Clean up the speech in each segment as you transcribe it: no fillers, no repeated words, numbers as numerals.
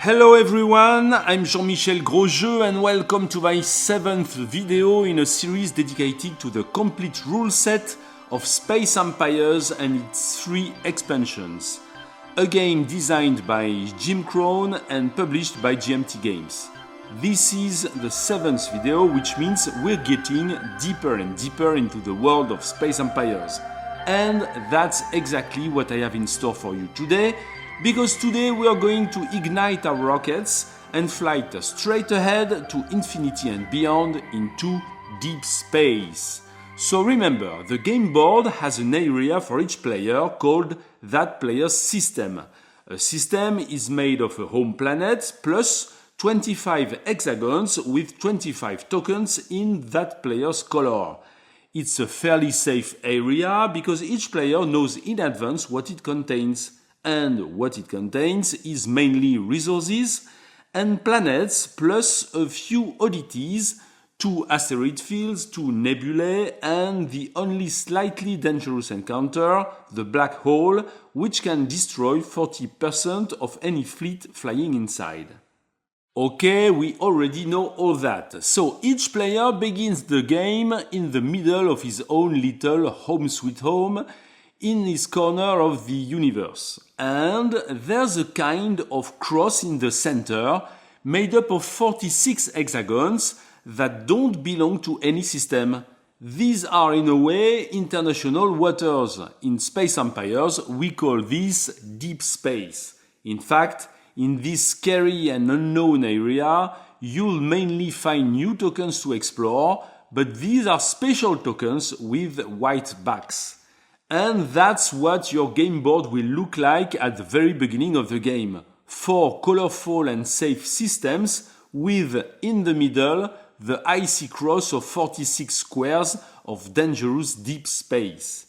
Hello everyone, I'm Jean-Michel Grosjeu and welcome to my 7th video in a series dedicated to the complete rule set of Space Empires and its 3 expansions. A game designed by Jim Crone and published by GMT Games. This is the 7th video, which means we're getting deeper and deeper into the world of Space Empires. And that's exactly what I have in store for you today, because today we are going to ignite our rockets and fly straight ahead to infinity and beyond into deep space. So remember, the game board has an area for each player called that player's system. A system is made of a home planet plus 25 hexagons with 25 tokens in that player's color. It's a fairly safe area because each player knows in advance what it contains. And what it contains is mainly resources and planets plus a few oddities, 2 asteroid fields, 2 nebulae, and the only slightly dangerous encounter, the black hole, which can destroy 40% of any fleet flying inside. Okay, we already know all that. So each player begins the game in the middle of his own little home sweet home, in his corner of the universe. And there's a kind of cross in the center made up of 46 hexagons that don't belong to any system. These are in a way international waters. In Space Empires, we call this deep space. In fact, in this scary and unknown area, you'll mainly find new tokens to explore, but these are special tokens with white backs. And that's what your game board will look like at the very beginning of the game. 4 colorful and safe systems with, in the middle, the icy cross of 46 squares of dangerous deep space.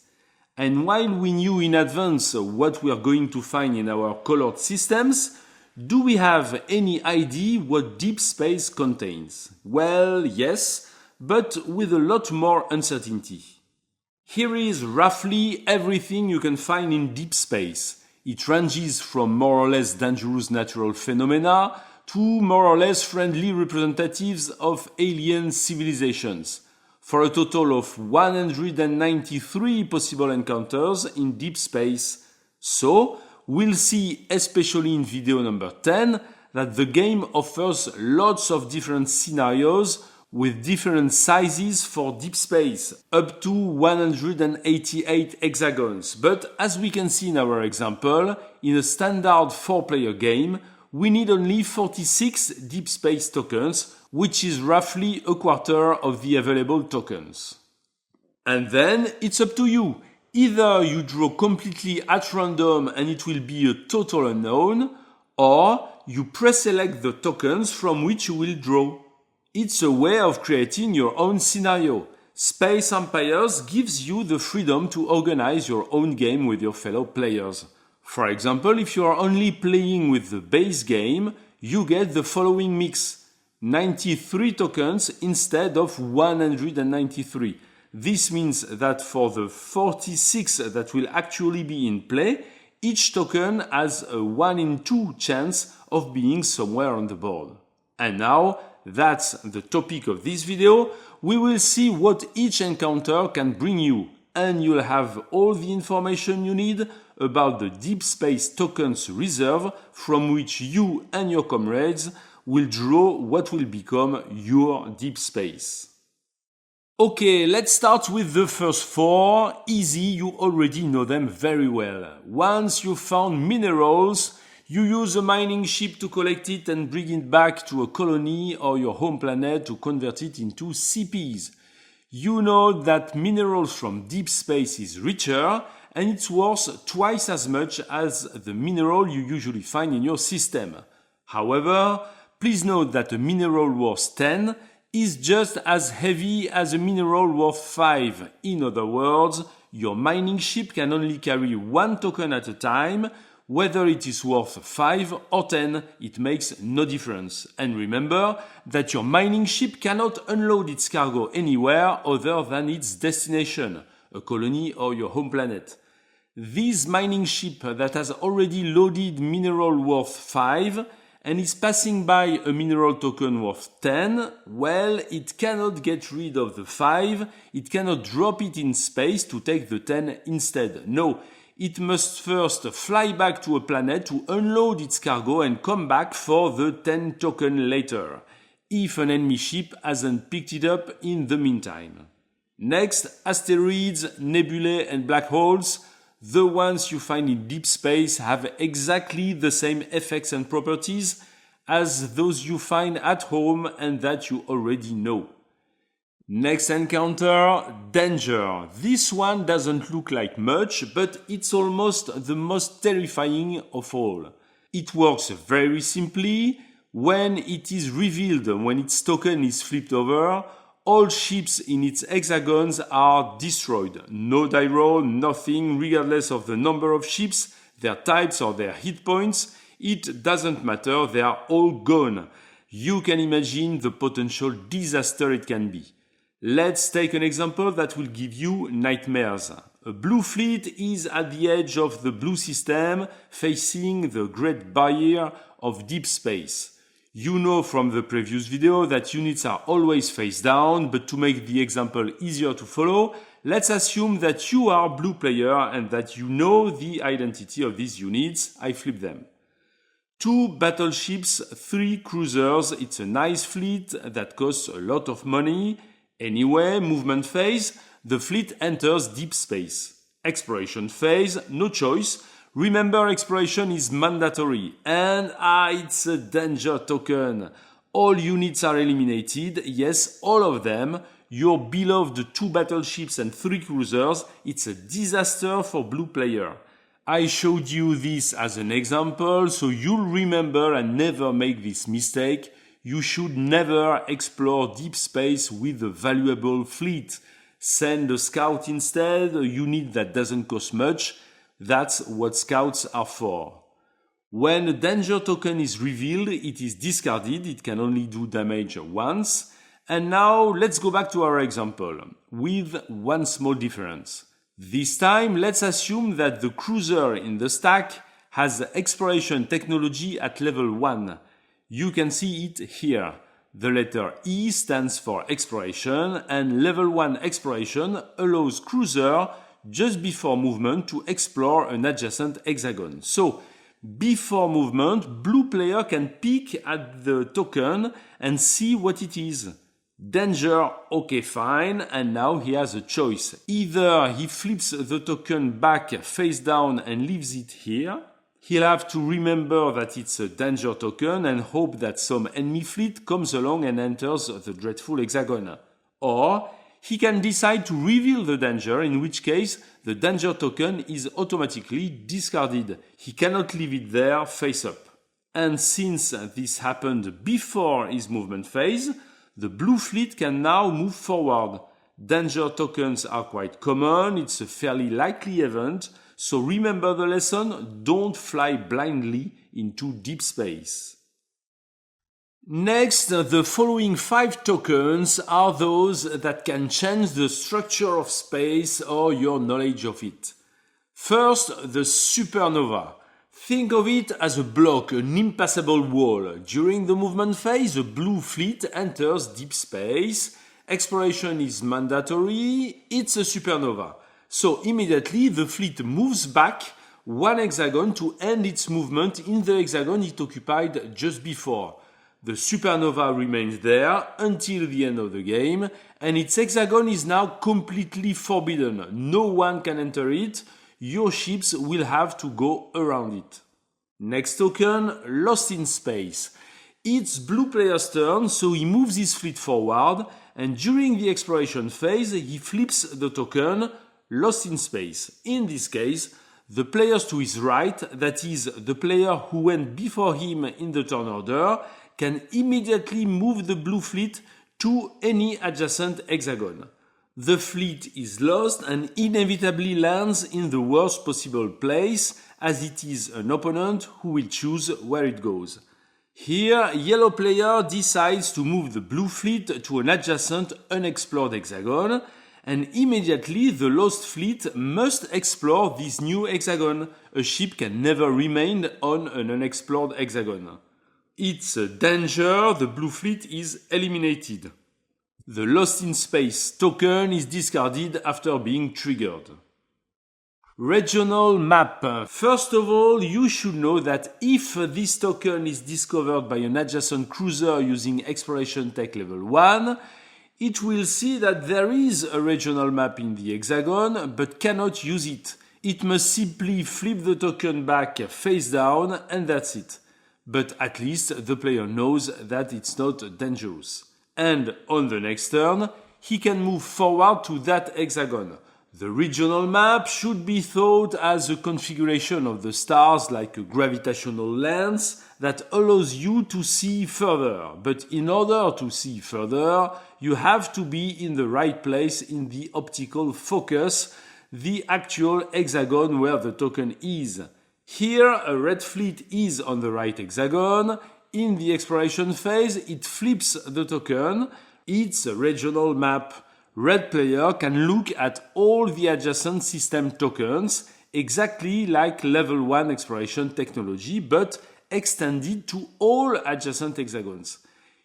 And while we knew in advance what we are going to find in our colored systems, do we have any idea what deep space contains? Well, yes, but with a lot more uncertainty. Here is roughly everything you can find in deep space. It ranges from more or less dangerous natural phenomena to more or less friendly representatives of alien civilizations, for a total of 193 possible encounters in deep space. So, we'll see, especially in video number 10, that the game offers lots of different scenarios with different sizes for deep space, up to 188 hexagons. But as we can see in our example, in a standard 4-player game, we need only 46 deep space tokens, which is roughly a quarter of the available tokens. And then it's up to you. Either you draw completely at random and it will be a total unknown, or you pre-select the tokens from which you will draw. It's a way of creating your own scenario. Space Empires gives you the freedom to organize your own game with your fellow players. For example, if you are only playing with the base game, you get the following mix: 93 tokens instead of 193. This means that for the 46 that will actually be in play, each token has a 1 in 2 chance of being somewhere on the board. And now, that's the topic of this video. We will see what each encounter can bring you, and you'll have all the information you need about the deep space tokens reserve from which you and your comrades will draw what will become your deep space. Okay, let's start with the first 4. Easy, you already know them very well. Once you've found minerals, you use a mining ship to collect it and bring it back to a colony or your home planet to convert it into CPs. You know that minerals from deep space is richer and it's worth twice as much as the mineral you usually find in your system. However, please note that a mineral worth 10 is just as heavy as a mineral worth 5. In other words, your mining ship can only carry 1 token at a time. Whether it is worth 5 or 10, it makes no difference. And remember that your mining ship cannot unload its cargo anywhere other than its destination, a colony or your home planet. This mining ship that has already loaded mineral worth 5 and is passing by a mineral token worth 10, well, it cannot get rid of the 5, it cannot drop it in space to take the 10 instead. No, it must first fly back to a planet to unload its cargo and come back for the 10 token later, if an enemy ship hasn't picked it up in the meantime. Next, asteroids, nebulae and black holes. The ones you find in deep space have exactly the same effects and properties as those you find at home and that you already know. Next encounter, danger. This one doesn't look like much, but it's almost the most terrifying of all. It works very simply. When it is revealed, when its token is flipped over, all ships in its hexagons are destroyed. No die roll, nothing, regardless of the number of ships, their types or their hit points. It doesn't matter, they are all gone. You can imagine the potential disaster it can be. Let's take an example that will give you nightmares. A blue fleet is at the edge of the blue system, facing the Great Barrier of deep space. You know from the previous video that units are always face down, but to make the example easier to follow, let's assume that you are a blue player and that you know the identity of these units. I flip them. 2 battleships, 3 cruisers. It's a nice fleet that costs a lot of money. Anyway, movement phase, the fleet enters deep space. Exploration phase, no choice. Remember, exploration is mandatory, and it's a danger token. All units are eliminated, yes, all of them. Your beloved 2 battleships and 3 cruisers, it's a disaster for blue player. I showed you this as an example, so you'll remember and never make this mistake. You should never explore deep space with a valuable fleet. Send a scout instead, a unit that doesn't cost much. That's what scouts are for. When a danger token is revealed, it is discarded. It can only do damage once. And now let's go back to our example with one small difference. This time, let's assume that the cruiser in the stack has exploration technology at level 1. You can see it here. The letter E stands for exploration, and level 1 exploration allows cruiser just before movement to explore an adjacent hexagon. So, before movement, blue player can peek at the token and see what it is. Danger, okay fine, and now he has a choice. Either he flips the token back face down and leaves it here. He'll have to remember that it's a danger token and hope that some enemy fleet comes along and enters the dreadful hexagon. Or he can decide to reveal the danger, in which case the danger token is automatically discarded. He cannot leave it there face up. And since this happened before his movement phase, the blue fleet can now move forward. Danger tokens are quite common, it's a fairly likely event, so remember the lesson, don't fly blindly into deep space. Next, the following 5 tokens are those that can change the structure of space or your knowledge of it. First, the supernova. Think of it as a block, an impassable wall. During the movement phase, a blue fleet enters deep space. Exploration is mandatory. It's a supernova. So immediately the fleet moves back 1 hexagon to end its movement in the hexagon it occupied just before. The supernova remains there until the end of the game, and its hexagon is now completely forbidden. No one can enter it. Your ships will have to go around it. Next token, Lost in Space. It's blue player's turn, so he moves his fleet forward, and during the exploration phase, he flips the token Lost in Space. In this case, the players to his right, that is, the player who went before him in the turn order, can immediately move the blue fleet to any adjacent hexagon. The fleet is lost and inevitably lands in the worst possible place, as it is an opponent who will choose where it goes. Here, yellow player decides to move the blue fleet to an adjacent unexplored hexagon, and immediately the lost fleet must explore this new hexagon. A ship can never remain on an unexplored hexagon. Its danger, the blue fleet, is eliminated. The Lost in Space token is discarded after being triggered. Regional map. First of all, you should know that if this token is discovered by an adjacent cruiser using Exploration Tech Level 1, it will see that there is a regional map in the hexagon, but cannot use it. It must simply flip the token back face down, and that's it. But at least the player knows that it's not dangerous. And on the next turn, he can move forward to that hexagon. The regional map should be thought as a configuration of the stars like a gravitational lens that allows you to see further. But in order to see further, you have to be in the right place in the optical focus, the actual hexagon where the token is. Here, a red fleet is on the right hexagon. In the exploration phase, it flips the token. It's a regional map. Red player can look at all the adjacent system tokens, exactly like level 1 exploration technology, but extended to all adjacent hexagons.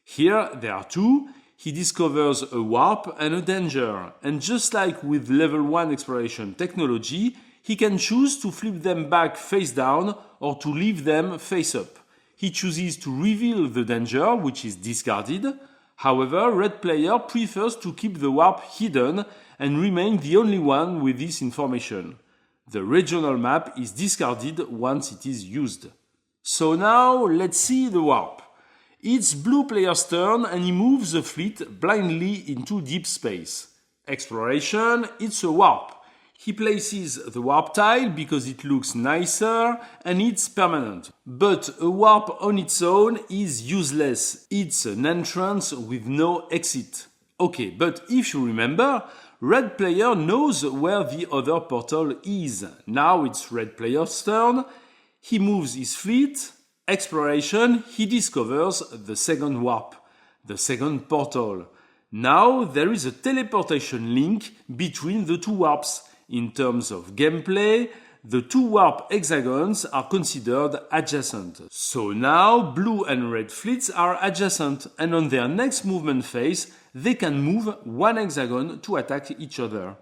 Here there are two. He discovers a warp and a danger, and just like with level 1 exploration technology, he can choose to flip them back face down or to leave them face up. He chooses to reveal the danger, which is discarded. However, red player prefers to keep the warp hidden and remain the only one with this information. The regional map is discarded once it is used. So now let's see the warp. It's blue player's turn and he moves the fleet blindly into deep space. Exploration, it's a warp. He places the warp tile because it looks nicer and it's permanent. But a warp on its own is useless. It's an entrance with no exit. Okay, but if you remember, red player knows where the other portal is. Now it's red player's turn. He moves his fleet. Exploration, he discovers the second warp, the second portal. Now there is a teleportation link between the two warps. In terms of gameplay, the two warp hexagons are considered adjacent. So now blue and red fleets are adjacent, and on their next movement phase, they can move one hexagon to attack each other.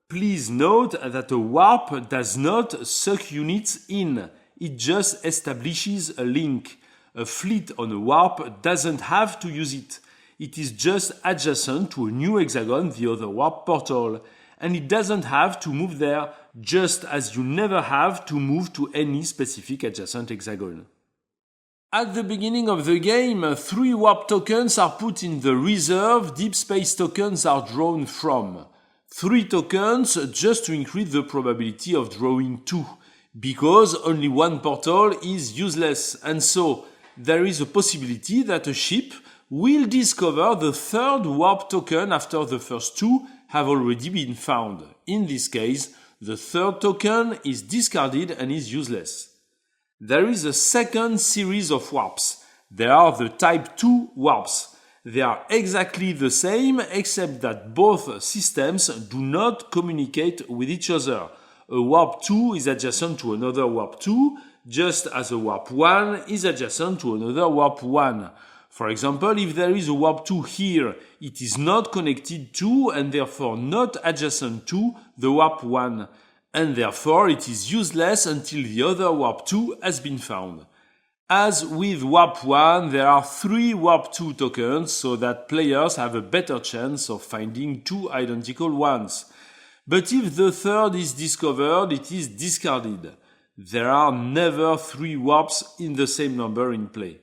Please note that a warp does not suck units in, it just establishes a link. A fleet on a warp doesn't have to use it. It is just adjacent to a new hexagon, the other warp portal. And it doesn't have to move there, just as you never have to move to any specific adjacent hexagon. At the beginning of the game, 3 warp tokens are put in the reserve deep space tokens are drawn from. 3 tokens just to increase the probability of drawing 2, because only one portal is useless, and so there is a possibility that a ship will discover the 3rd warp token after the first 2 have already been found. In this case, the 3rd token is discarded and is useless. There is a second series of warps. They are the type 2 warps. They are exactly the same except that both systems do not communicate with each other. A warp 2 is adjacent to another warp 2, just as a warp 1 is adjacent to another warp 1. For example, if there is a warp 2 here, it is not connected to and therefore not adjacent to the warp 1. And therefore it is useless until the other warp 2 has been found. As with warp 1, there are 3 warp 2 tokens so that players have a better chance of finding 2 identical ones. But if the 3rd is discovered, it is discarded. There are never 3 warps in the same number in play.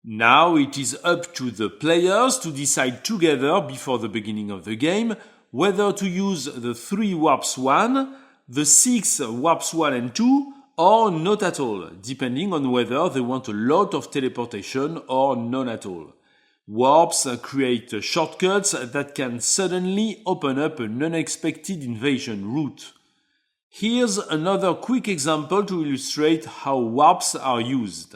Now it is up to the players to decide together before the beginning of the game whether to use the 3 warps 1, the 6 warps 1 and 2, or not at all, depending on whether they want a lot of teleportation or none at all. Warps create shortcuts that can suddenly open up an unexpected invasion route. Here's another quick example to illustrate how warps are used.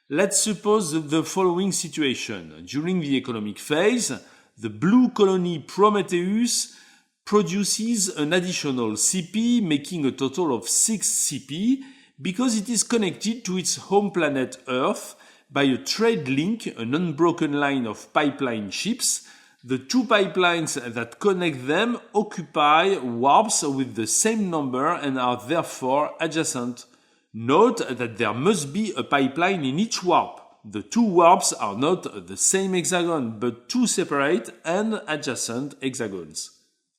Let's suppose the following situation. During the economic phase, the blue colony Prometheus produces an additional CP, making a total of 6 CP, because it is connected to its home planet Earth, by a trade link, an unbroken line of pipeline ships. The two pipelines that connect them occupy warps with the same number and are therefore adjacent. Note that there must be a pipeline in each warp. The two warps are not the same hexagon, but two separate and adjacent hexagons.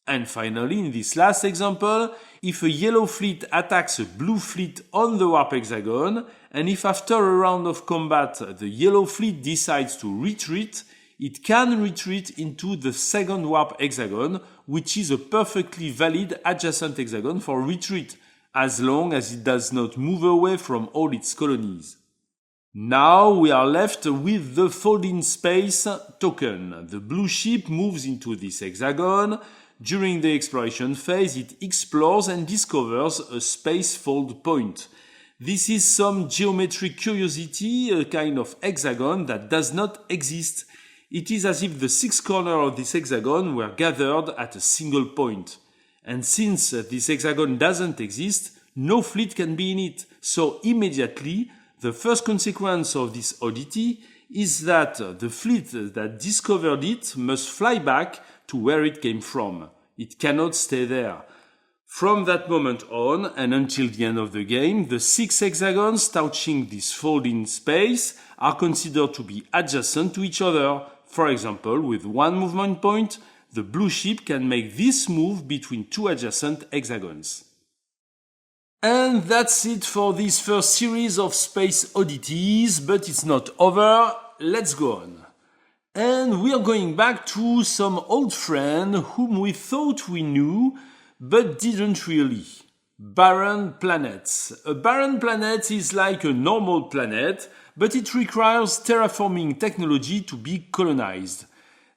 And finally, in this last example, if a yellow fleet attacks a blue fleet on the warp hexagon, and if after a round of combat the yellow fleet decides to retreat, it can retreat into the second warp hexagon, which is a perfectly valid adjacent hexagon for retreat, as long as it does not move away from all its colonies. Now we are left with the fold-in space token. The blue ship moves into this hexagon. During the exploration phase, it explores and discovers a space fold point. This is some geometric curiosity, a kind of hexagon that does not exist. It is as if the six corners of this hexagon were gathered at a single point. And since this hexagon doesn't exist, no fleet can be in it. So immediately, the first consequence of this oddity is that the fleet that discovered it must fly back to where it came from. It cannot stay there. From that moment on and until the end of the game, the six hexagons touching this fold-in space are considered to be adjacent to each other. For example, with one movement point, the blue ship can make this move between two adjacent hexagons. And that's it for this first series of space oddities, but it's not over. Let's go on. And we are going back to some old friend whom we thought we knew, but didn't really. Barren planets. A barren planet is like a normal planet, but it requires terraforming technology to be colonized.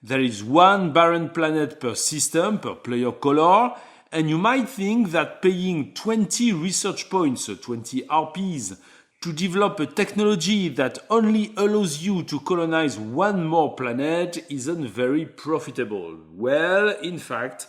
There is one barren planet per system, per player color, and you might think that paying 20 research points, 20 RPs, to develop a technology that only allows you to colonize one more planet isn't very profitable. Well, in fact,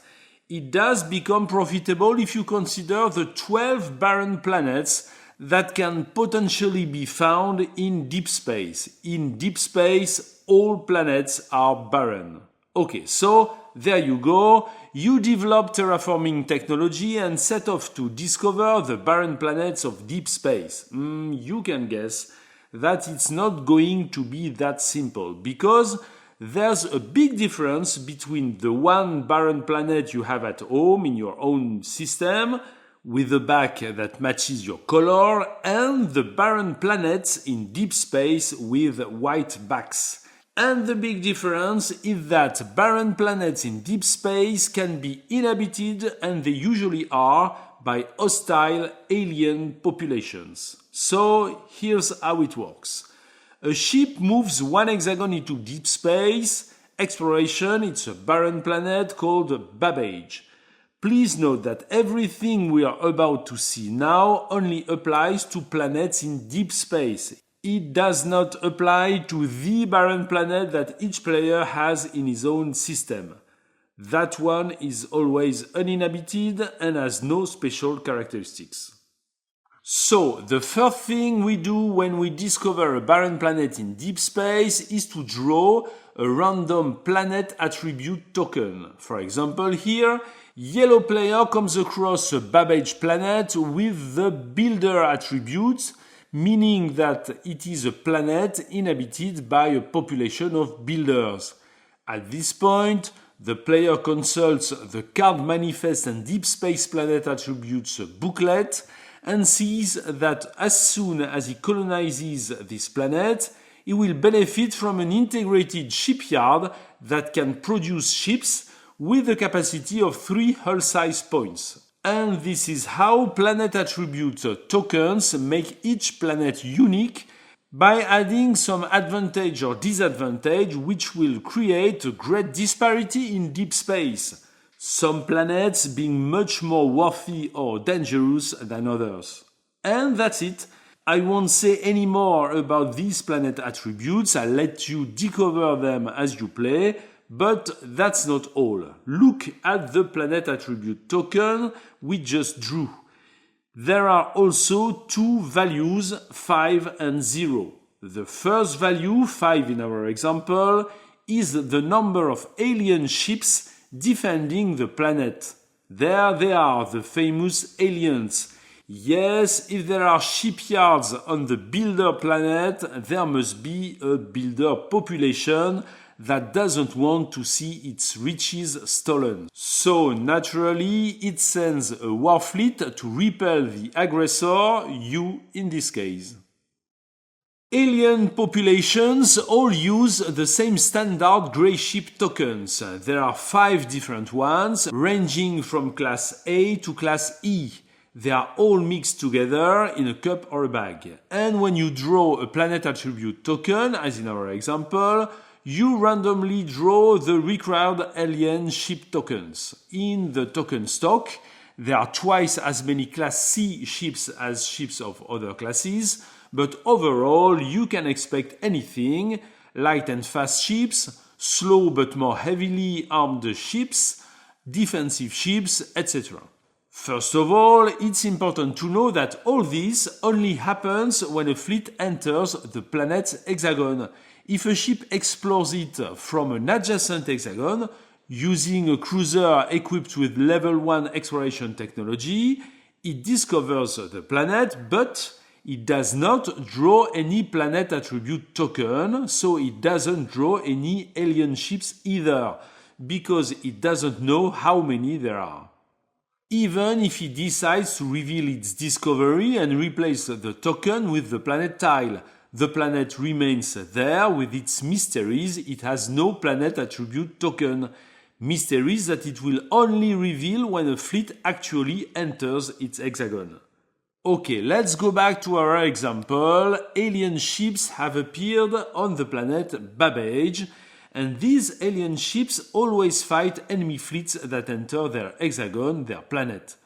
it does become profitable if you consider the 12 barren planets that can potentially be found in deep space. In deep space, all planets are barren. Okay, so there you go. You develop terraforming technology and set off to discover the barren planets of deep space. You can guess that it's not going to be that simple, because there's a big difference between the one barren planet you have at home in your own system, with a back that matches your color, and the barren planets in deep space with white backs. And the big difference is that barren planets in deep space can be inhabited, and they usually are, by hostile alien populations. So here's how it works. A ship moves one hexagon into deep space. Exploration, it's a barren planet called Babbage. Please note that everything we are about to see now only applies to planets in deep space. It does not apply to the barren planet that each player has in his own system. That one is always uninhabited and has no special characteristics. So, the first thing we do when we discover a barren planet in deep space is to draw a random planet attribute token. For example, here, yellow player comes across a Babbage planet with the builder attribute, meaning that it is a planet inhabited by a population of builders. At this point, the player consults the card manifest and deep space planet attributes booklet and sees that as soon as he colonizes this planet, he will benefit from an integrated shipyard that can produce ships with a capacity of 3 hull-size points. And this is how planet attribute tokens make each planet unique, by adding some advantage or disadvantage which will create a great disparity in deep space, some planets being much more worthy or dangerous than others. And that's it. I won't say any more about these planet attributes, I'll let you discover them as you play. But that's not all. Look at the planet attribute token we just drew. There are also two values, 5 and 0. The first value, 5 in our example, is the number of alien ships defending the planet. There they are, the famous aliens. Yes, if there are shipyards on the builder planet, there must be a builder population that doesn't want to see its riches stolen. So naturally, it sends a war fleet to repel the aggressor, you in this case. Alien populations all use the same standard grey ship tokens. There are 5 different ones, ranging from class A to class E. They are all mixed together in a cup or a bag. And when you draw a planet attribute token, as in our example, you randomly draw the required alien ship tokens. In the token stock, there are twice as many class C ships as ships of other classes, but overall you can expect anything: light and fast ships, slow but more heavily armed ships, defensive ships, etc. First of all, it's important to know that all this only happens when a fleet enters the planet's hexagon. If a ship explores it from an adjacent hexagon, using a cruiser equipped with level 1 exploration technology, it discovers the planet, but it does not draw any planet attribute token, so it doesn't draw any alien ships either, because it doesn't know how many there are. Even if it decides to reveal its discovery and replace the token with the planet tile, the planet remains there with its mysteries. It has no planet attribute token. Mysteries that it will only reveal when a fleet actually enters its hexagon. Okay, let's go back to our example. Alien ships have appeared on the planet Babbage, and these alien ships always fight enemy fleets that enter their hexagon, their planet.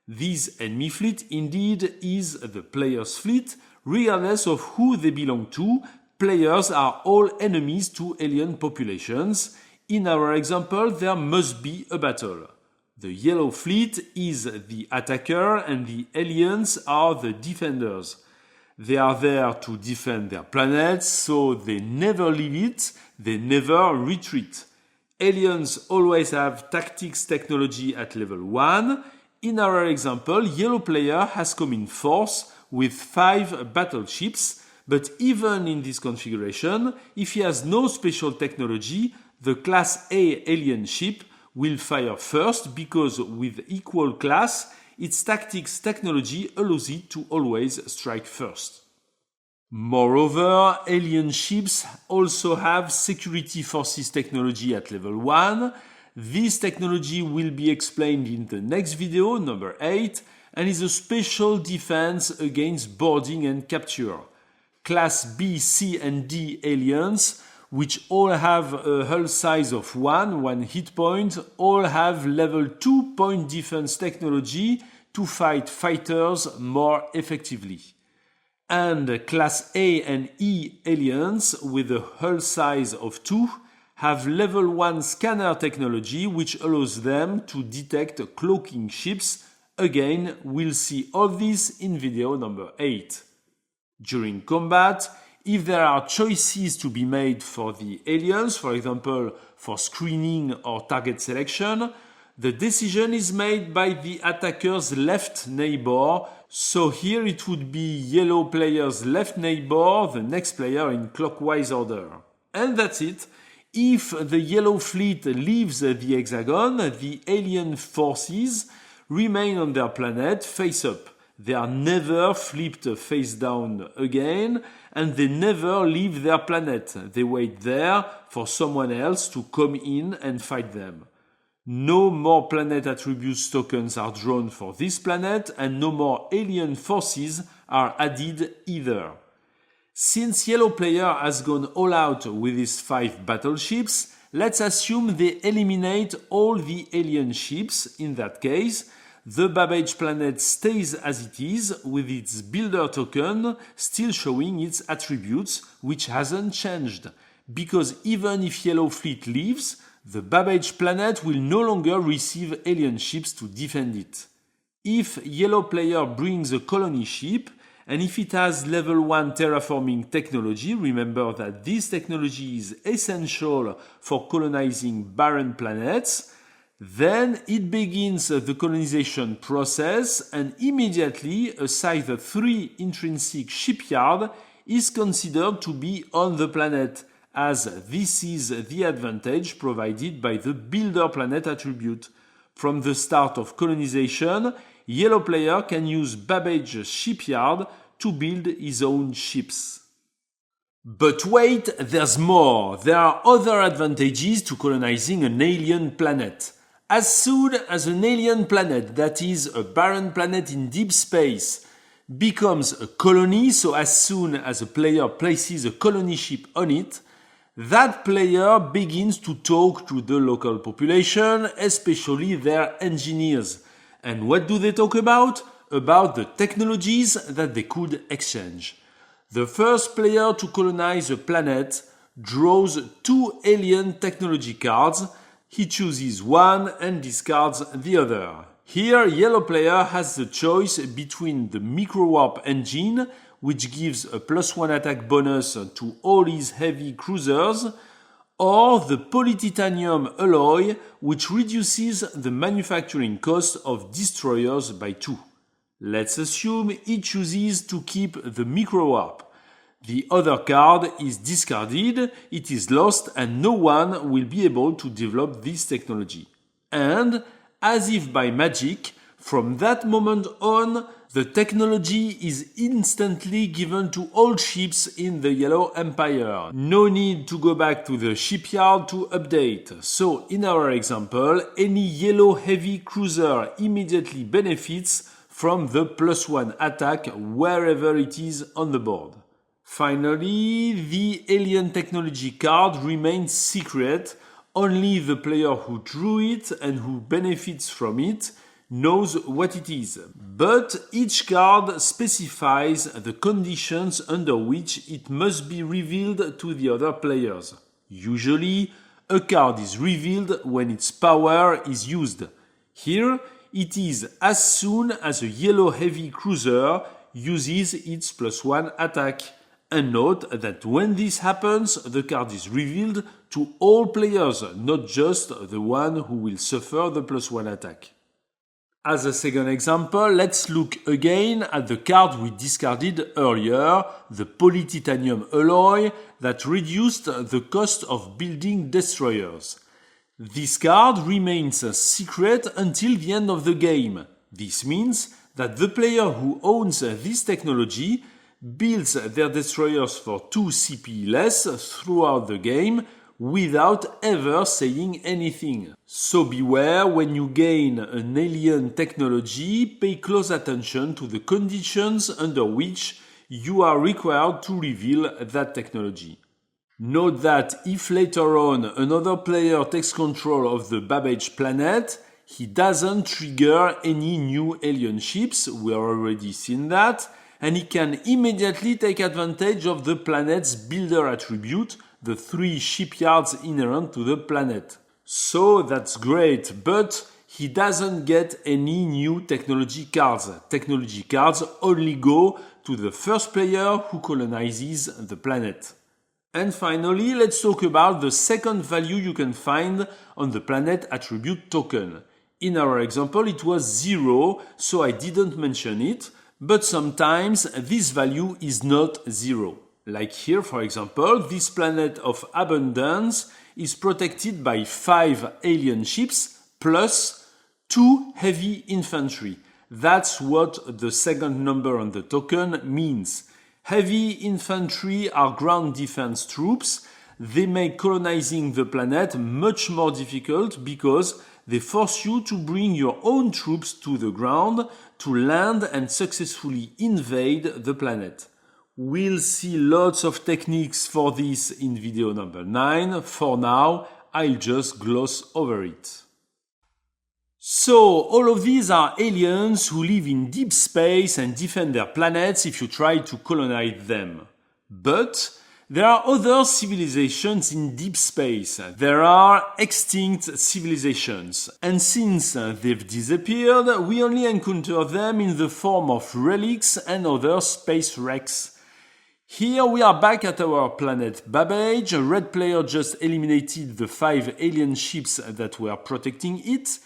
This enemy fleet indeed is the player's fleet. Regardless of who they belong to, players are all enemies to alien populations. In our example, there must be a battle. The yellow fleet is the attacker and the aliens are the defenders. They are there to defend their planet, so they never leave it, they never retreat. Aliens always have tactics technology at level 1. In our example, yellow player has come in force with 5 battleships, but even in this configuration, if he has no special technology, the class A alien ship will fire first because with equal class, its tactics technology allows it to always strike first. Moreover, alien ships also have security forces technology at level 1. This technology will be explained in the next video, number 8, and is a special defense against boarding and capture. Class B, C and D aliens, which all have a hull size of 1 hit point, all have level 2 point defense technology to fight fighters more effectively. And Class A and E aliens with a hull size of 2 have level 1 scanner technology, which allows them to detect cloaking ships. Again, we'll see all this in video number 8. During combat, if there are choices to be made for the aliens, for example, for screening or target selection, the decision is made by the attacker's left neighbor. So here it would be yellow player's left neighbor, the next player in clockwise order. And that's it. If the yellow fleet leaves the hexagon, the alien forces remain on their planet face up. They are never flipped face down again, and they never leave their planet. They wait there for someone else to come in and fight them. No more planet attributes tokens are drawn for this planet, and no more alien forces are added either. Since yellow player has gone all out with his 5 battleships, let's assume they eliminate all the alien ships. In that case, the Babbage planet stays as it is, with its builder token still showing its attributes, which hasn't changed. Because even if yellow fleet leaves, the Babbage planet will no longer receive alien ships to defend it. If yellow player brings a colony ship, And if it has level 1 terraforming technology, remember that this technology is essential for colonizing barren planets, then it begins the colonization process, and immediately a Scythe 3 intrinsic shipyard is considered to be on the planet, as this is the advantage provided by the builder planet attribute. From the start of colonization, yellow player can use Babbage's shipyard to build his own ships. But wait, there's more. There are other advantages to colonizing an alien planet. As soon as an alien planet, that is, a barren planet in deep space, becomes a colony, so as soon as a player places a colony ship on it, that player begins to talk to the local population, especially their engineers. And what do they talk about? About the technologies that they could exchange. The first player to colonize a planet draws 2 alien technology cards. He chooses one and discards the other. Here, yellow player has the choice between the microwarp engine, which gives a +1 attack bonus to all his heavy cruisers, or the polytitanium alloy, which reduces the manufacturing cost of destroyers by 2. Let's assume he chooses to keep the microwarp. The other card is discarded, it is lost, and no one will be able to develop this technology. And, as if by magic, from that moment on, the technology is instantly given to all ships in the Yellow Empire. No need to go back to the shipyard to update. So, in our example, any yellow heavy cruiser immediately benefits from the +1 attack wherever it is on the board. Finally, the alien technology card remains secret. Only the player who drew it and who benefits from it knows what it is. But each card specifies the conditions under which it must be revealed to the other players. Usually, a card is revealed when its power is used. Here, it is as soon as a yellow heavy cruiser uses its +1 attack. And note that when this happens, the card is revealed to all players, not just the one who will suffer the +1 attack. As a second example, let's look again at the card we discarded earlier, the polytitanium alloy that reduced the cost of building destroyers. This card remains secret until the end of the game. This means that the player who owns this technology builds their destroyers for 2 CP less throughout the game without ever saying anything. So beware, when you gain an alien technology, pay close attention to the conditions under which you are required to reveal that technology. Note that if later on another player takes control of the Babbage planet, he doesn't trigger any new alien ships, we have already seen that, and he can immediately take advantage of the planet's builder attribute, the 3 shipyards inherent to the planet. So that's great, but he doesn't get any new technology cards. Technology cards only go to the first player who colonizes the planet. And finally, let's talk about the second value you can find on the planet attribute token. In our example, it was 0, so I didn't mention it, but sometimes this value is not 0. Like here, for example, this planet of abundance is protected by 5 alien ships plus 2 heavy infantry. That's what the second number on the token means. Heavy infantry are ground defense troops. They make colonizing the planet much more difficult because they force you to bring your own troops to the ground to land and successfully invade the planet. We'll see lots of techniques for this in video number 9. For now, I'll just gloss over it. So, all of these are aliens who live in deep space and defend their planets if you try to colonize them. But There are other civilizations in deep space. There are extinct civilizations. And since they've disappeared, we only encounter them in the form of relics and other space wrecks. Here we are back at our planet Babbage. A red player just eliminated the 5 alien ships that were protecting it.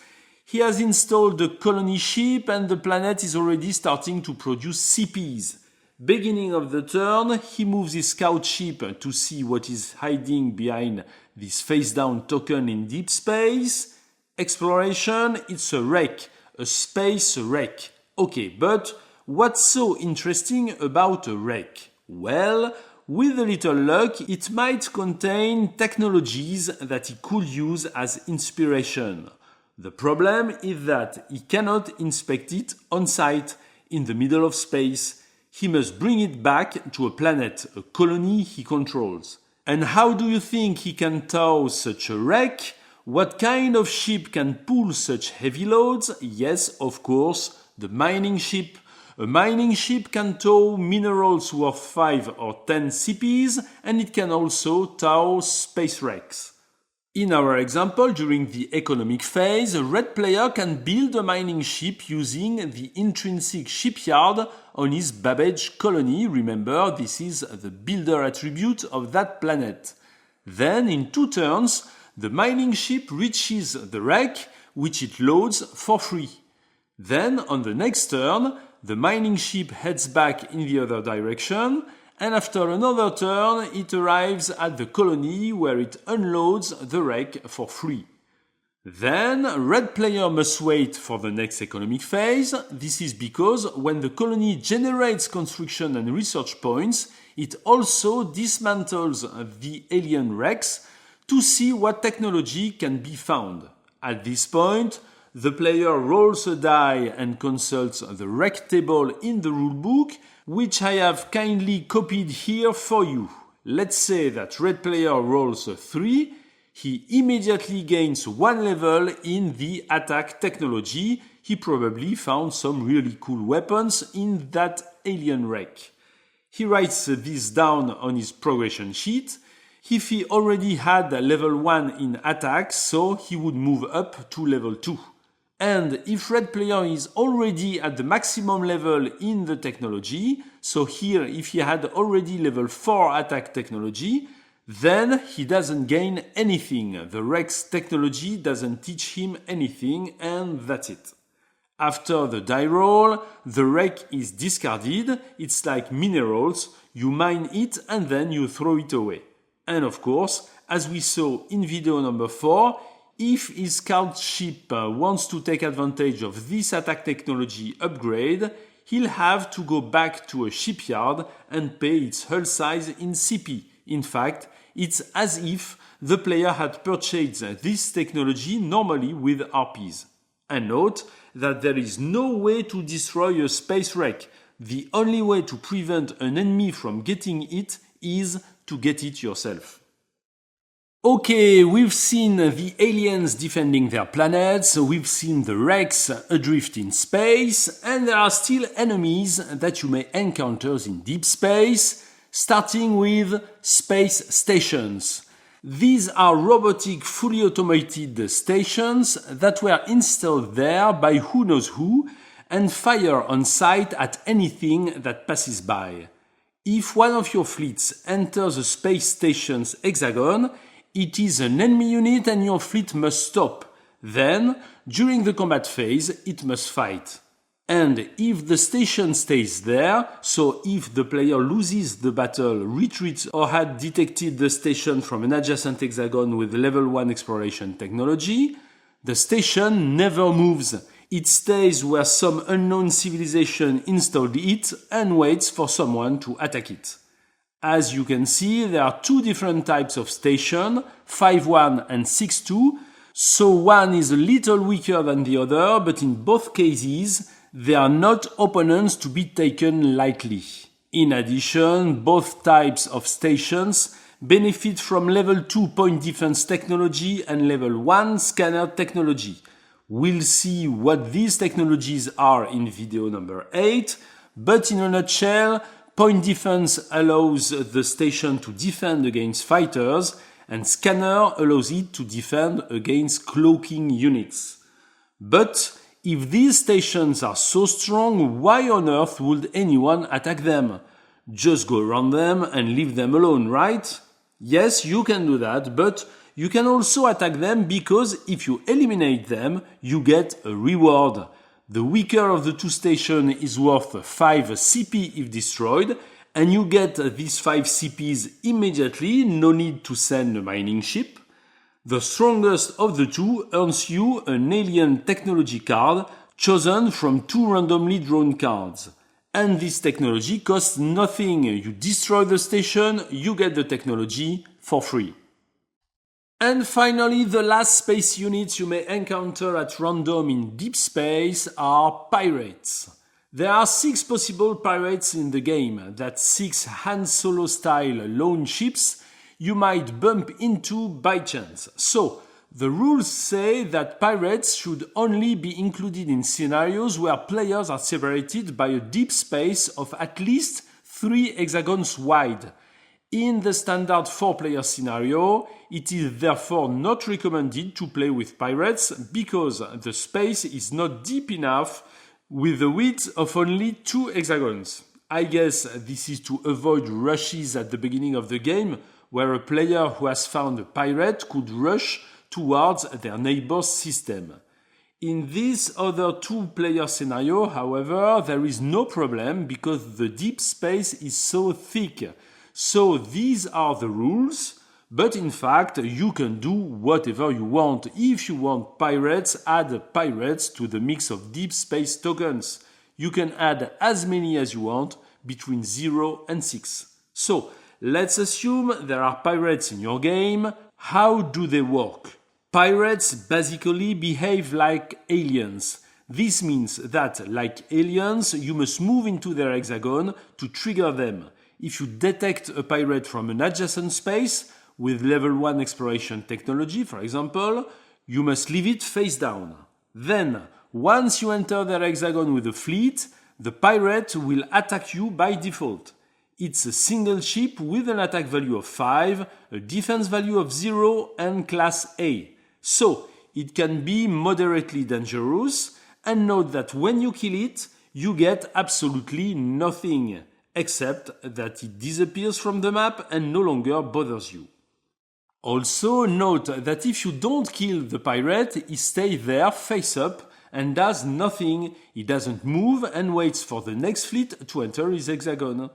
He has installed the colony ship and the planet is already starting to produce CPs. Beginning of the turn, he moves his scout ship to see what is hiding behind this face-down token in deep space. Exploration, it's a wreck, a space wreck. Okay, but what's so interesting about a wreck? Well, with a little luck, it might contain technologies that he could use as inspiration. The problem is that he cannot inspect it on site, in the middle of space. He must bring it back to a planet, a colony he controls. And how do you think he can tow such a wreck? What kind of ship can pull such heavy loads? Yes, of course, the mining ship. A mining ship can tow minerals worth 5 or 10 CPs, and it can also tow space wrecks. In our example, during the economic phase, a red player can build a mining ship using the intrinsic shipyard on his Babbage colony. Remember, this is the builder attribute of that planet. Then, in 2 turns, the mining ship reaches the wreck, which it loads for free. Then, on the next turn, the mining ship heads back in the other direction, and after another turn, it arrives at the colony where it unloads the wreck for free. Then, red player must wait for the next economic phase. This is because when the colony generates construction and research points, it also dismantles the alien wrecks to see what technology can be found. At this point, the player rolls a die and consults the wreck table in the rulebook, which I have kindly copied here for you. Let's say that red player rolls a 3, he immediately gains 1 level in the attack technology. He probably found some really cool weapons in that alien wreck. He writes this down on his progression sheet. If he already had level 1 in attack, so he would move up to level 2. And if red player is already at the maximum level in the technology, so here if he had already level 4 attack technology, then he doesn't gain anything. The wreck's technology doesn't teach him anything, and that's it. After the die roll, the wreck is discarded. It's like minerals. You mine it and then you throw it away. And of course, as we saw in video number 4, if his scout ship wants to take advantage of this attack technology upgrade, he'll have to go back to a shipyard and pay its hull size in CP. In fact, it's as if the player had purchased this technology normally with RPs. And note that there is no way to destroy a space wreck. The only way to prevent an enemy from getting it is to get it yourself. Okay, we've seen the aliens defending their planets, we've seen the wrecks adrift in space, and there are still enemies that you may encounter in deep space, starting with space stations. These are robotic, fully automated stations that were installed there by who knows who and fire on sight at anything that passes by. If one of your fleets enters a space station's hexagon, it is an enemy unit and your fleet must stop. Then, during the combat phase, it must fight. And if the station stays there, so if the player loses the battle, retreats, or had detected the station from an adjacent hexagon with level 1 exploration technology, the station never moves. It stays where some unknown civilization installed it and waits for someone to attack it. As you can see, there are 2 different types of station, 5-1 and 6-2. So one is a little weaker than the other, but in both cases, they are not opponents to be taken lightly. In addition, both types of stations benefit from level 2 point defense technology and level 1 scanner technology. We'll see what these technologies are in video number 8, but in a nutshell, Point defense allows the station to defend against fighters, and scanner allows it to defend against cloaking units. But if these stations are so strong, why on earth would anyone attack them? Just go around them and leave them alone, right? Yes, you can do that, but you can also attack them because if you eliminate them, you get a reward. The weaker of the two stations is worth 5 CP if destroyed, and you get these 5 CPs immediately, no need to send a mining ship. The strongest of the two earns you an alien technology card chosen from 2 randomly drawn cards. And this technology costs nothing. You destroy the station, you get the technology for free. And finally, the last space units you may encounter at random in deep space are pirates. There are 6 possible pirates in the game. That's 6 Han Solo style lone ships you might bump into by chance. So, the rules say that pirates should only be included in scenarios where players are separated by a deep space of at least 3 hexagons wide. In the standard 4-player scenario, it is therefore not recommended to play with pirates because the space is not deep enough with the width of only 2 hexagons. I guess this is to avoid rushes at the beginning of the game, where a player who has found a pirate could rush towards their neighbor's system. In this other 2-player scenario, however, there is no problem because the deep space is so thick. So these are the rules, but in fact you can do whatever you want. If you want pirates, add pirates to the mix of deep space tokens. You can add as many as you want, between 0 and 6. So let's assume there are pirates in your game. How do they work? Pirates basically behave like aliens. This means that, like aliens, you must move into their hexagon to trigger them. If you detect a pirate from an adjacent space, with level 1 exploration technology, for example, you must leave it face down. Then, once you enter their hexagon with a fleet, the pirate will attack you by default. It's a single ship with an attack value of 5, a defense value of 0, and class A. So, it can be moderately dangerous, and note that when you kill it, you get absolutely nothing, except that it disappears from the map and no longer bothers you. Also, note that if you don't kill the pirate, he stays there face up and does nothing. He doesn't move and waits for the next fleet to enter his hexagon.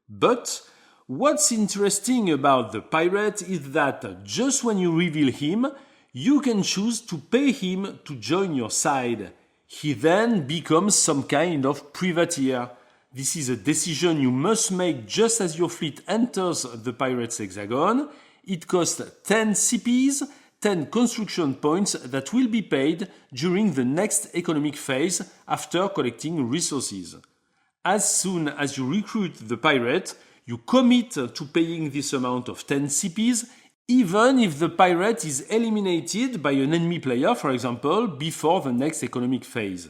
But what's interesting about the pirate is that just when you reveal him, you can choose to pay him to join your side. He then becomes some kind of privateer. This is a decision you must make just as your fleet enters the pirate's hexagon. It costs 10 CPs, 10 construction points that will be paid during the next economic phase after collecting resources. As soon as you recruit the pirate, you commit to paying this amount of 10 CPs, even if the pirate is eliminated by an enemy player, for example, before the next economic phase.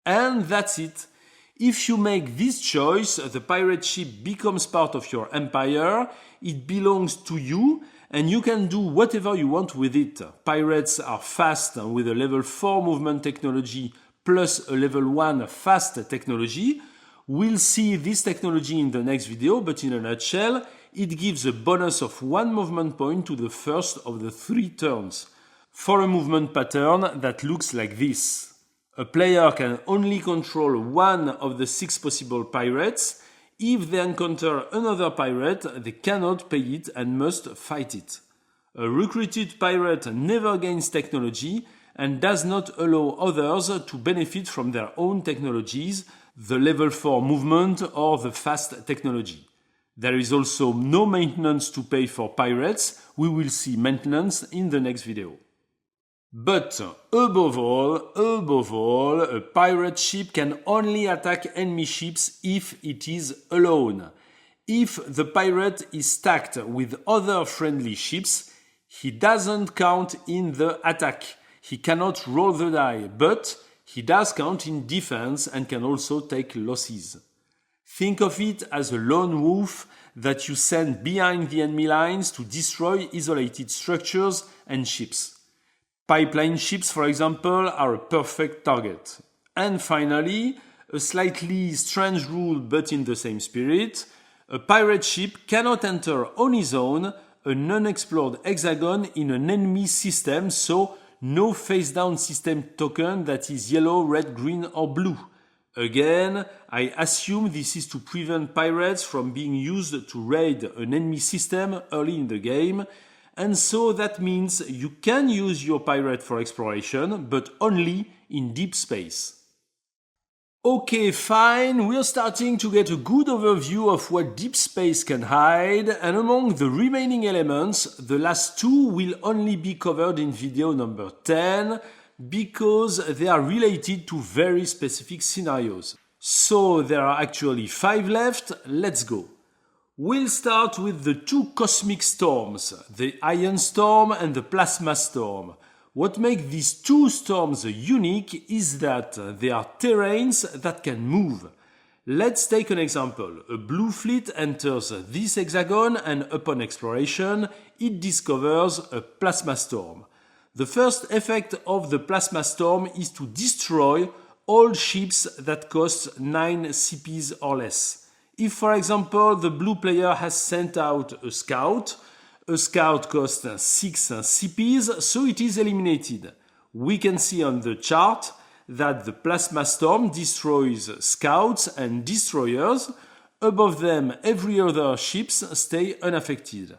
And that's it. If you make this choice, the pirate ship becomes part of your empire, it belongs to you, and you can do whatever you want with it. Pirates are fast with a level 4 movement technology plus a level 1 fast technology. We'll see this technology in the next video, but in a nutshell, it gives a bonus of 1 movement point to the first of the 3 turns, for a movement pattern that looks like this. A player can only control 1 of the 6 possible pirates. If they encounter another pirate, they cannot pay it and must fight it. A recruited pirate never gains technology and does not allow others to benefit from their own technologies, the level 4 movement or the fast technology. There is also no maintenance to pay for pirates. We will see maintenance in the next video. But above all, a pirate ship can only attack enemy ships if it is alone. If the pirate is stacked with other friendly ships, he doesn't count in the attack. He cannot roll the die, but he does count in defense and can also take losses. Think of it as a lone wolf that you send behind the enemy lines to destroy isolated structures and ships. Pipeline ships, for example, are a perfect target. And finally, a slightly strange rule but in the same spirit, a pirate ship cannot enter on its own an unexplored hexagon in an enemy system, so no face-down system token that is yellow, red, green or blue. Again, I assume this is to prevent pirates from being used to raid an enemy system early in the game, and so that means you can use your pirate for exploration, but only in deep space. Okay, fine, we're starting to get a good overview of what deep space can hide, and among the remaining elements, the last two will only be covered in video number 10, because they are related to very specific scenarios. So there are actually 5 left, let's go. We'll start with the two cosmic storms, the ion storm and the plasma storm. What makes these two storms unique is that they are terrains that can move. Let's take an example. A blue fleet enters this hexagon and upon exploration, it discovers a plasma storm. The first effect of the plasma storm is to destroy all ships that cost 9 CPs or less. If, for example, the blue player has sent out a scout costs 6 CPs, so it is eliminated. We can see on the chart that the plasma storm destroys scouts and destroyers. Above them, every other ships stay unaffected.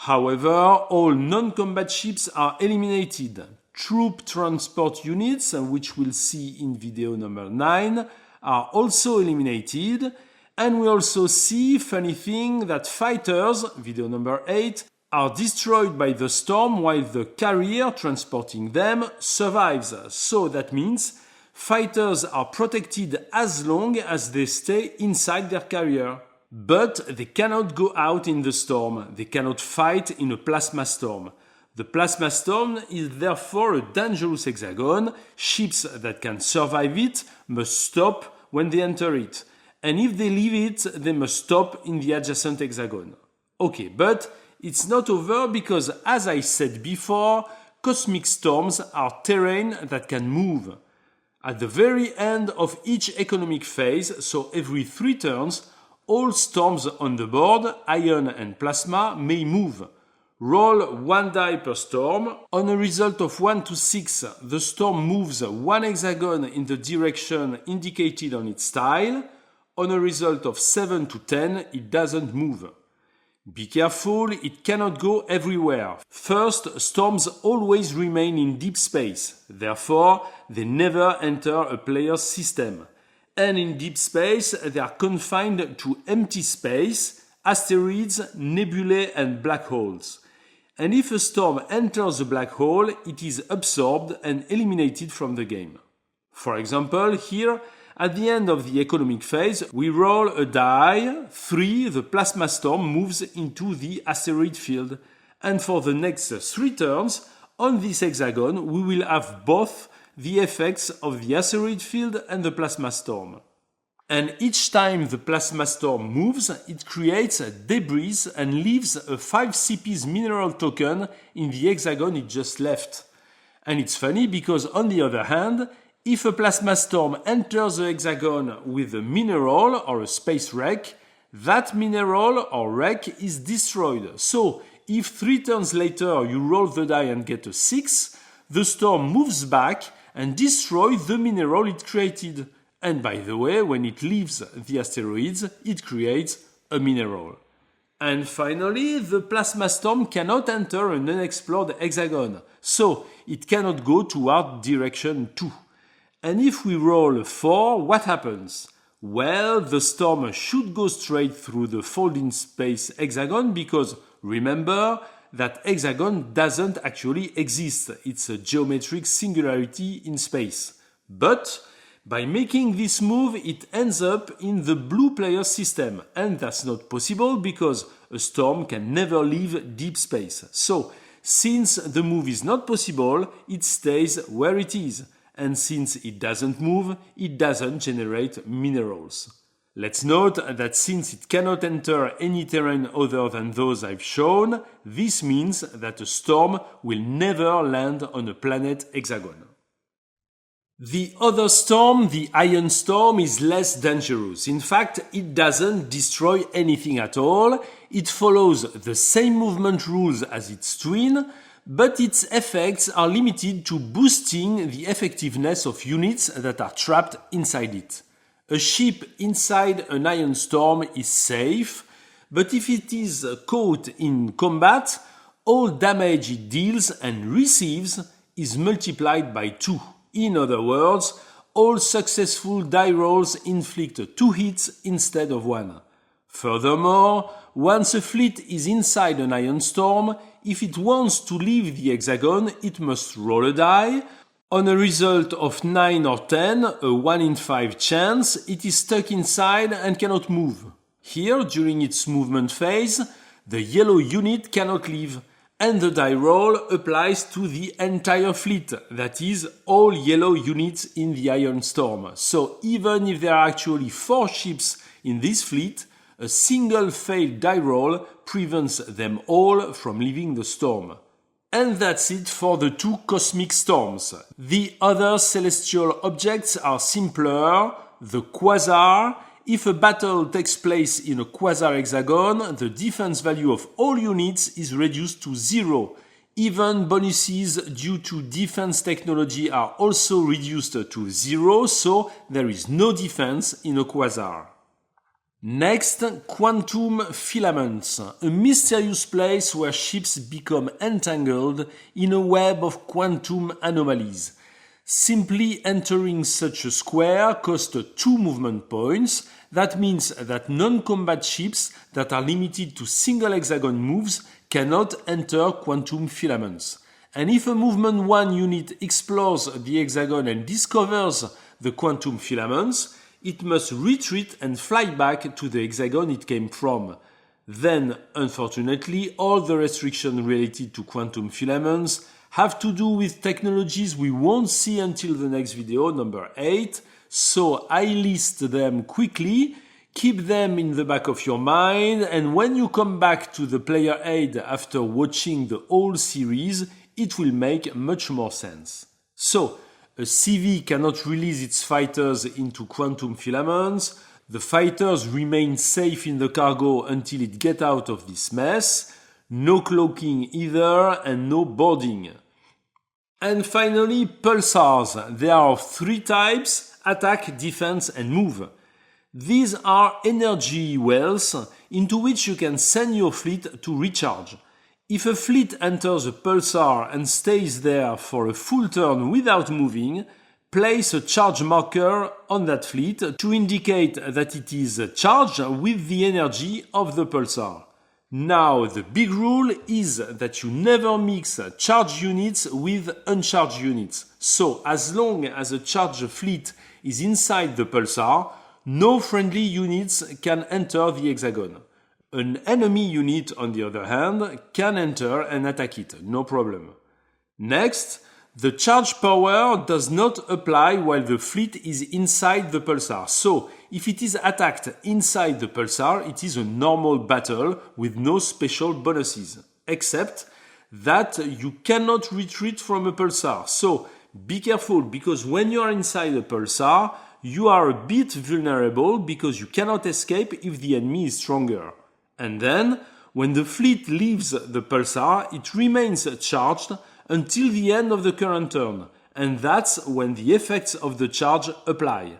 However, all non-combat ships are eliminated. Troop transport units, which we'll see in video number 9, are also eliminated. And we also see, funny thing, that fighters, video number 8, are destroyed by the storm while the carrier transporting them survives. So that means fighters are protected as long as they stay inside their carrier. But they cannot go out in the storm. They cannot fight in a plasma storm. The plasma storm is therefore a dangerous hexagon. Ships that can survive it must stop when they enter it. And if they leave it, they must stop in the adjacent hexagon. Okay, but it's not over because, as I said before, cosmic storms are terrain that can move. At the very end of each economic phase, so every 3 turns, all storms on the board, ion and plasma, may move. Roll 1 die per storm. On a result of 1 to 6, the storm moves 1 hexagon in the direction indicated on its tile. On a result of 7 to 10, it doesn't move. Be careful, it cannot go everywhere. First, storms always remain in deep space. Therefore, they never enter a player's system. And in deep space, they are confined to empty space, asteroids, nebulae and black holes. And if a storm enters a black hole, it is absorbed and eliminated from the game. For example, here, at the end of the economic phase, we roll a die, 3, the plasma storm moves into the asteroid field. And for the next 3 turns, on this hexagon, we will have both the effects of the asteroid field and the plasma storm. And each time the plasma storm moves, it creates debris and leaves a 5 CP's mineral token in the hexagon it just left. And it's funny because, on the other hand, if a plasma storm enters the hexagon with a mineral or a space wreck, that mineral or wreck is destroyed. So, if 3 turns later you roll the die and get a 6, the storm moves back and destroys the mineral it created. And by the way, when it leaves the asteroids, it creates a mineral. And finally, the plasma storm cannot enter an unexplored hexagon, so it cannot go toward direction 2. And if we roll 4, what happens? Well, the storm should go straight through the folding space hexagon because, remember, that hexagon doesn't actually exist. It's a geometric singularity in space. But by making this move, it ends up in the blue player system. And that's not possible because a storm can never leave deep space. So, since the move is not possible, it stays where it is. And since it doesn't move, it doesn't generate minerals. Let's note that since it cannot enter any terrain other than those I've shown, this means that a storm will never land on a planet hexagon. The other storm, the iron storm, is less dangerous. In fact, it doesn't destroy anything at all. It follows the same movement rules as its twin, but its effects are limited to boosting the effectiveness of units that are trapped inside it. A ship inside an iron storm is safe, but if it is caught in combat, all damage it deals and receives is multiplied by 2. In other words, all successful die rolls inflict 2 hits instead of 1. Furthermore, once a fleet is inside an iron storm, if it wants to leave the hexagon, it must roll a die. On a result of 9 or 10, a 1 in 5 chance, it is stuck inside and cannot move. Here, during its movement phase, the yellow unit cannot leave, and the die roll applies to the entire fleet, that is, all yellow units in the iron storm. So even if there are actually 4 ships in this fleet, a single failed die roll prevents them all from leaving the storm. And that's it for the 2 cosmic storms. The other celestial objects are simpler. The Quasar. If a battle takes place in a quasar hexagon, the defense value of all units is reduced to 0. Even bonuses due to defense technology are also reduced to 0, so there is no defense in a quasar. Next, quantum filaments, a mysterious place where ships become entangled in a web of quantum anomalies. Simply entering such a square costs 2 movement points. That means that non-combat ships that are limited to single hexagon moves cannot enter quantum filaments. And if a movement 1 unit explores the hexagon and discovers the quantum filaments, it must retreat and fly back to the hexagon it came from. Then, unfortunately, all the restrictions related to quantum filaments have to do with technologies we won't see until the next video, number 8, so I list them quickly, keep them in the back of your mind, and when you come back to the player aid after watching the whole series, it will make much more sense. So, a CV cannot release its fighters into quantum filaments. The fighters remain safe in the cargo until it gets out of this mess. No cloaking either, and no boarding. And finally, pulsars. There are of 3 types: attack, defense, and move. These are energy wells into which you can send your fleet to recharge. If a fleet enters a pulsar and stays there for a full turn without moving, place a charge marker on that fleet to indicate that it is charged with the energy of the pulsar. Now, the big rule is that you never mix charged units with uncharged units. So, as long as a charged fleet is inside the pulsar, no friendly units can enter the hexagon. An enemy unit, on the other hand, can enter and attack it, no problem. Next, the charge power does not apply while the fleet is inside the pulsar. So, if it is attacked inside the pulsar, it is a normal battle with no special bonuses. Except that you cannot retreat from a pulsar. So, be careful, because when you are inside a pulsar, you are a bit vulnerable because you cannot escape if the enemy is stronger. And then, when the fleet leaves the pulsar, it remains charged until the end of the current turn, and that's when the effects of the charge apply.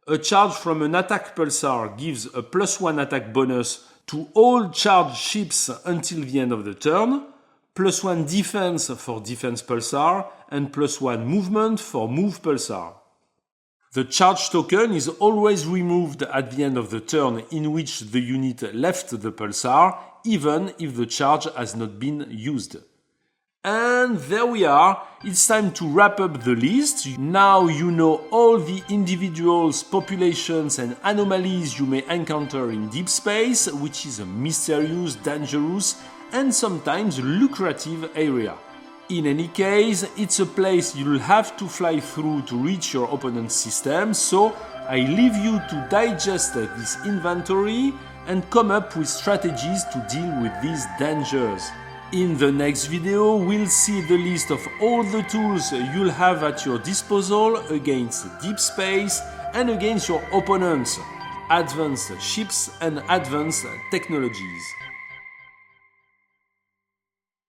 A charge from an attack pulsar gives a +1 attack bonus to all charged ships until the end of the turn, +1 defense for defense pulsar, and +1 movement for move pulsar. The charge token is always removed at the end of the turn in which the unit left the pulsar, even if the charge has not been used. And there we are, it's time to wrap up the list. Now you know all the individuals, populations and anomalies you may encounter in deep space, which is a mysterious, dangerous and sometimes lucrative area. In any case, it's a place you'll have to fly through to reach your opponent's system, so I leave you to digest this inventory and come up with strategies to deal with these dangers. In the next video, we'll see the list of all the tools you'll have at your disposal against deep space and against your opponents, advanced ships and advanced technologies.